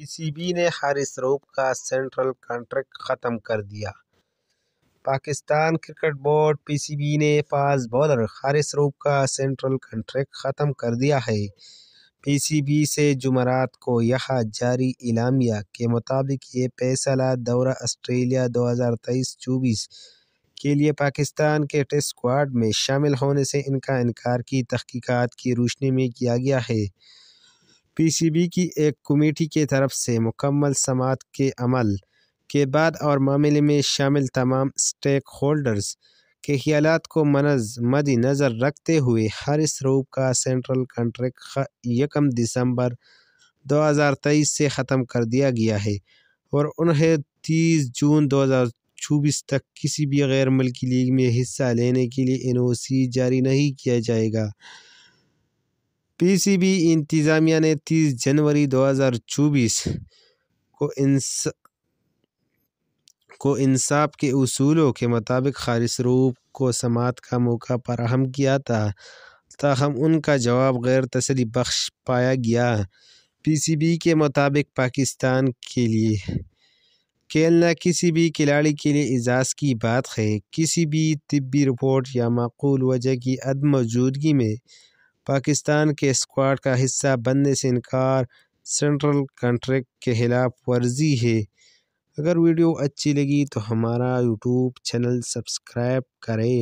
پی C B نے حارث رؤف کا central contract ختم کر دیا۔ پاکستان کرکٹ بورڈ پی سی بی نے فاسٹ بولر حارث رؤف کا سینٹرل کنٹریکٹ ختم کر دیا ہے۔ پی سی بی سے جمعرات کو یہاں جاری اعلامیہ کے مطابق یہ فیصلہ دورہ آسٹریلیا 2023-24 کے لیے پاکستان کے ٹیسٹ اسکواڈ میں شامل ہونے سے ان کا انکار کی تحقیقات کی روشنی میں کیا گیا ہے۔ پی سی بی کی ایک کمیٹی کی طرف سے مکمل سماعت کے عمل کے بعد اور معاملے میں شامل تمام اسٹیک ہولڈرز کے خیالات کو مد نظر رکھتے ہوئے حارث رؤف کا سینٹرل کنٹریکٹ 1 دسمبر 2023 سے ختم کر دیا گیا ہے اور انہیں 30 جون 2024 تک کسی بھی غیر ملکی لیگ میں حصہ لینے کے لیے این او سی جاری نہیں کیا جائے گا۔ پی سی بی انتظامیہ نے 30 جنوری 2024 کو انصاف کے اصولوں کے مطابق حارث رؤف کو سماعت کا موقع فراہم کیا تھا، تاہم ان کا جواب غیر تسلی بخش پایا گیا۔ پی سی بی کے مطابق پاکستان کے لیے کھیلنا کسی بھی کھلاڑی کے لیے اعزاز کی بات ہے۔ کسی بھی طبی رپورٹ یا معقول وجہ کی عدم موجودگی میں پاکستان کے اسکواڈ کا حصہ بننے سے انکار سینٹرل کنٹریکٹ کی خلاف ورزی ہے۔ اگر ویڈیو اچھی لگی تو ہمارا یوٹیوب چینل سبسکرائب کریں۔